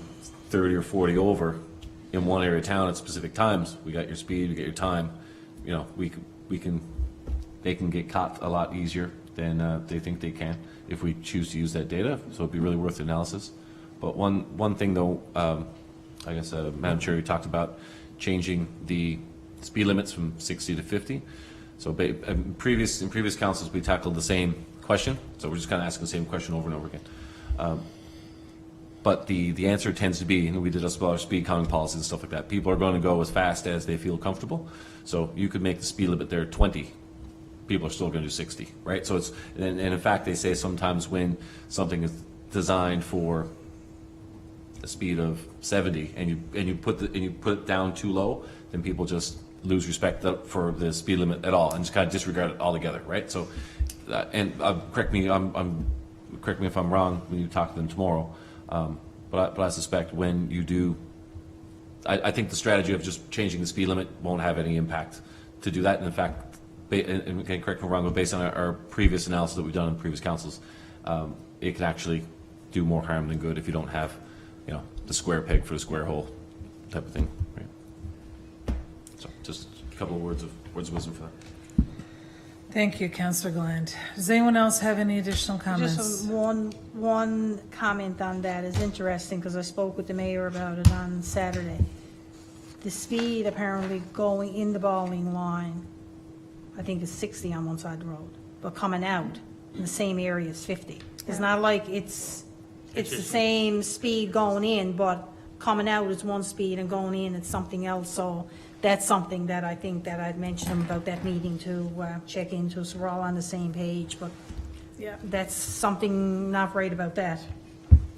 30 or 40 over in one area of town at specific times, we got your speed, we get your time. You know, they can get caught a lot easier than they think they can if we choose to use that data. So it'd be really worth the analysis. But one thing though, I guess Madam Chair, you talked about changing the speed limits from 60 to 50. So in previous councils, we tackled the same question. So we're just kind of asking the same question over and over again. But the answer tends to be, and we did a lot of speed counting policies and stuff like that, people are going to go as fast as they feel comfortable. So you could make the speed limit there 20. People are still going to do 60, right? So it's, and in fact, they say sometimes when something is designed for a speed of 70 and you put it down too low, then people just lose respect for the speed limit at all and just kind of disregard it altogether, right? So, and correct me if I'm wrong when you talk to them tomorrow, but I suspect when you do, I think the strategy of just changing the speed limit won't have any impact to do that. And in fact, and correct me if I'm wrong, but based on our previous analysis that we've done in previous councils, it can actually do more harm than good if you don't have, you know, the square peg for the square hole type of thing, right? So just a couple of words of wisdom for that. Thank you, Councillor Gland. Does anyone else have any additional comments? Just one comment on that is interesting, because I spoke with the mayor about it on Saturday. The speed apparently going in the bowling line, I think is 60 on one side of the road, but coming out in the same area is 50. It's not like it's it's the just- same speed going in, but coming out is one speed and going in it's something else. So that's something that I think that I'd mentioned about that meeting to check into, so we're all on the same page. But Yeah. that's something not right about that.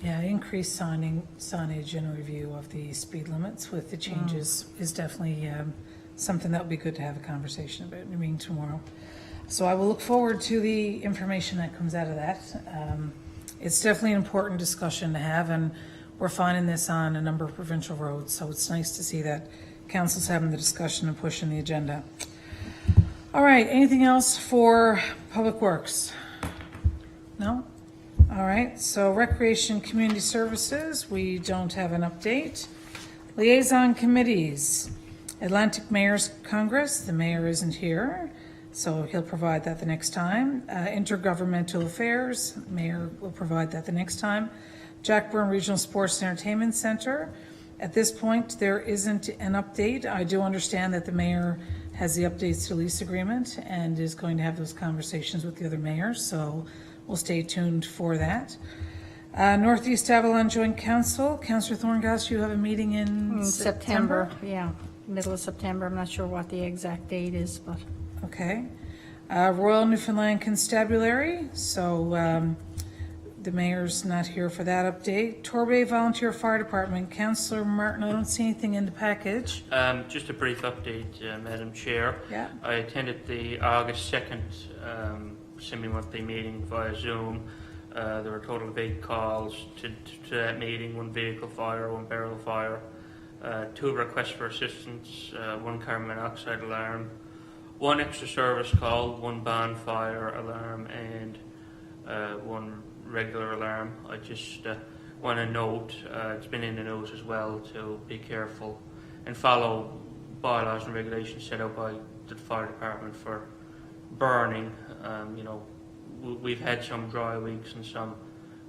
Yeah, increased signage and review of the speed limits with the changes is definitely something that would be good to have a conversation about in the meeting tomorrow. So I will look forward to the information that comes out of that. It's definitely an important discussion to have, and we're finding this on a number of provincial roads, so it's nice to see that council's having the discussion and pushing the agenda. All right, anything else for Public Works? No? All right, so Recreation Community Services, we don't have an update. Liaison Committees, Atlantic Mayor's Congress, the mayor isn't here, so he'll provide that the next time. Intergovernmental Affairs, mayor will provide that the next time. Jack Byrne Regional Sports and Entertainment Center, at this point, there isn't an update. I do understand that the mayor has the updates to lease agreement and is going to have those conversations with the other mayors, so we'll stay tuned for that. Northeast Avalon Joint Council, Councillor Thorngass, you have a meeting in September? Yeah, middle of September. I'm not sure what the exact date is, but. Okay. Royal Newfoundland Constabulary, so the mayor's not here for that update. Torbay Volunteer Fire Department, Councillor Martin, I don't see anything in the package. Just a brief update, Madam Chair. Yeah. I attended the August 2nd semi-monthly meeting via Zoom. There were a total of 8 calls to that meeting, 1 vehicle fire, 1 barrel fire, 2 requests for assistance, 1 carbon monoxide alarm, 1 extra service call, 1 bonfire alarm, and 1 regular alarm. I just want to note, it's been in the news as well, to be careful and follow bylaws and regulations set out by the fire department for burning. We've had some dry weeks and some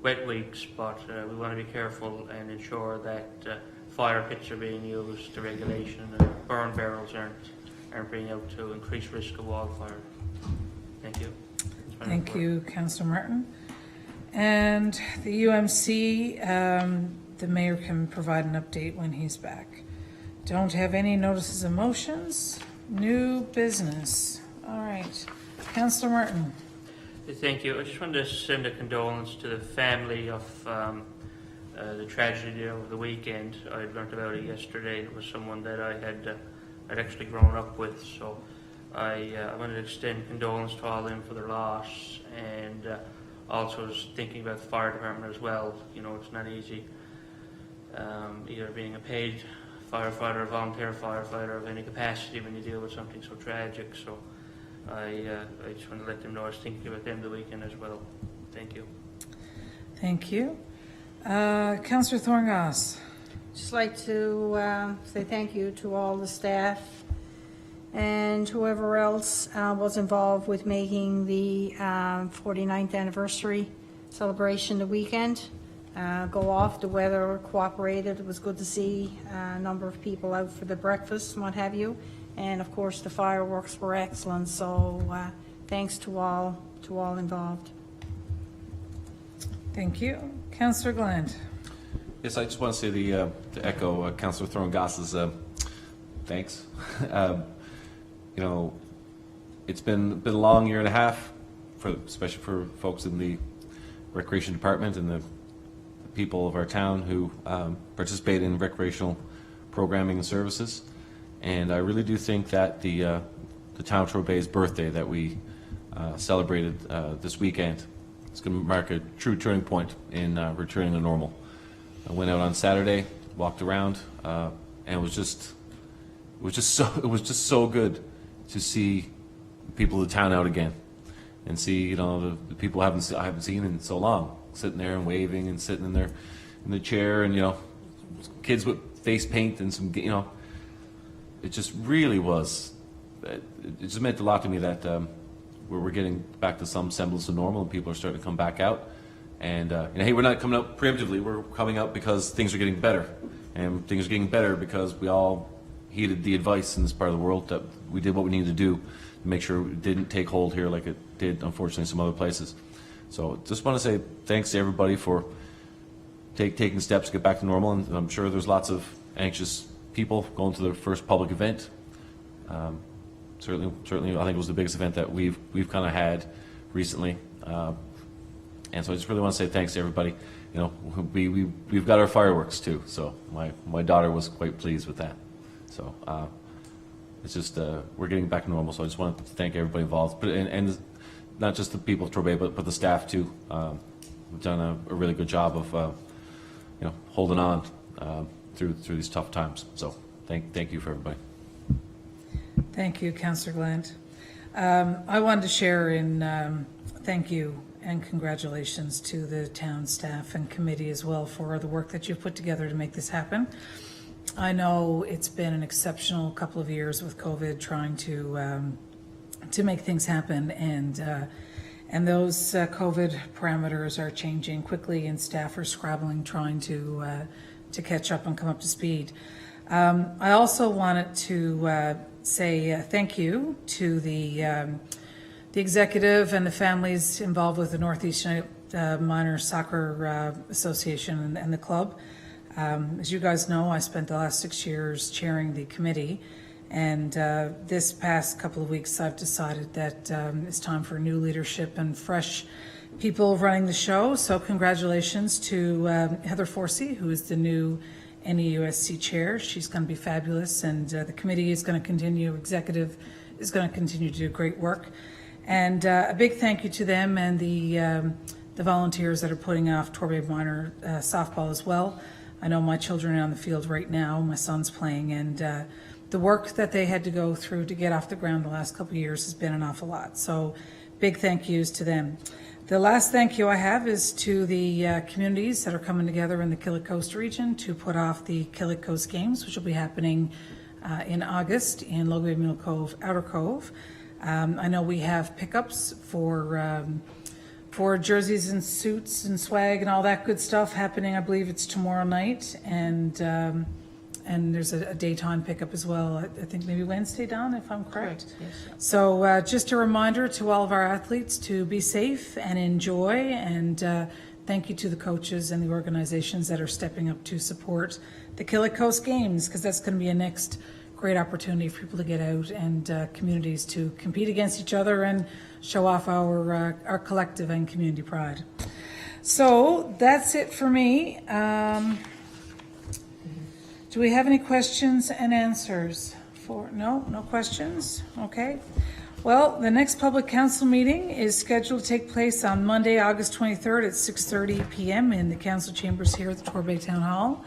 wet weeks, but we want to be careful and ensure that fire pits are being used to regulation and burn barrels aren't being out to increase risk of wildfire. Thank you. Thank you, Councillor Martin. And the UMC, the mayor can provide an update when he's back. Don't have any notices of motions. New business. All right. Councillor Martin. Thank you. I just wanted to send a condolence to the family of the tragedy over the weekend. I had learned about it yesterday. It was someone that I'd actually grown up with, so I wanted to extend condolence to all of them for their loss, and also was thinking about the fire department as well. It's not easy either being a paid firefighter or volunteer firefighter of any capacity when you deal with something so tragic. So I just want to let them know I was thinking about them the weekend as well. Thank you. Thank you. Councillor Thorngass. Just like to say thank you to all the staff and whoever else was involved with making the 49th anniversary celebration the weekend go off. The weather cooperated. It was good to see a number of people out for the breakfast and what have you. And of course, the fireworks were excellent. So thanks to all involved. Thank you. Councillor Gallant. Yes, I just want to say to echo Councillor Thorngass's thanks. It's been a long year and a half, especially for folks in the recreation department and the people of our town who participate in recreational programming and services. And I really do think that the town of Torbay's birthday that we celebrated this weekend is going to mark a true turning point in returning to normal. I went out on Saturday, walked around, and it was just so good to see people of the town out again, and see the people I haven't seen in so long, sitting there and waving and sitting in the chair, and kids with face paint and some it just really was. It just meant a lot to me that we're getting back to some semblance of normal, and people are starting to come back out. And hey, we're not coming out preemptively. We're coming out because things are getting better, and things are getting better because we all heeded the advice in this part of the world that we did what we needed to do to make sure it didn't take hold here like it did, unfortunately, in some other places. So just want to say thanks to everybody for taking steps to get back to normal, and I'm sure there's lots of anxious people going to their first public event. Certainly, I think it was the biggest event that we've kind of had recently, and so I just really want to say thanks to everybody. You know, we've got our fireworks too, so my daughter was quite pleased with that. So it's just we're getting back to normal. So I just want to thank everybody involved, but and not just the people of Torbay, but the staff too. We've done a really good job of holding on through these tough times. So thank you for everybody. Thank you, Councillor Gallant. I wanted to share in thank you and congratulations to the town staff and committee as well for the work that you've put together to make this happen. I know it's been an exceptional couple of years with COVID trying to make things happen, and those COVID parameters are changing quickly, and staff are scrabbling trying to catch up and come up to speed. I also wanted to say thank you to the executive and the families involved with the Northeast United Minor Soccer Association and the club. As you guys know, I spent the last 6 years chairing the committee, and this past couple of weeks I've decided that it's time for new leadership and fresh people running the show. So congratulations to Heather Forsey, who is the new NEUSC chair. She's going to be fabulous, and the committee is going to continue, executive is going to continue to do great work. And a big thank you to them and the volunteers that are putting off Torbay Minor softball as well. I know my children are on the field right now. My son's playing, and the work that they had to go through to get off the ground the last couple of years has been an awful lot. So big thank yous to them. The last thank you I have is to the communities that are coming together in the Killick Coast region to put off the Killick Coast Games, which will be happening in August in Logan Mill Cove, Outer Cove. I know we have pickups for jerseys and suits and swag and all that good stuff happening. I believe it's tomorrow night, and there's a daytime pickup as well. I think maybe Wednesday, Don, if I'm correct. Yes. So just a reminder to all of our athletes to be safe and enjoy, and thank you to the coaches and the organizations that are stepping up to support the Killick Coast Games, because that's going to be a next great opportunity for people to get out and communities to compete against each other and show off our collective and community pride. So that's it for me. Do we have any questions and answers? No questions? Okay. Well, the next public council meeting is scheduled to take place on Monday, August 23rd at 6:30 p.m. in the council chambers here at the Torbay Town Hall.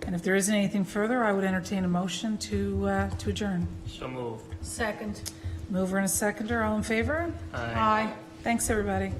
And if there isn't anything further, I would entertain a motion to adjourn. So moved. Second. Mover and a seconder, all in favor? Aye. Thanks, everybody.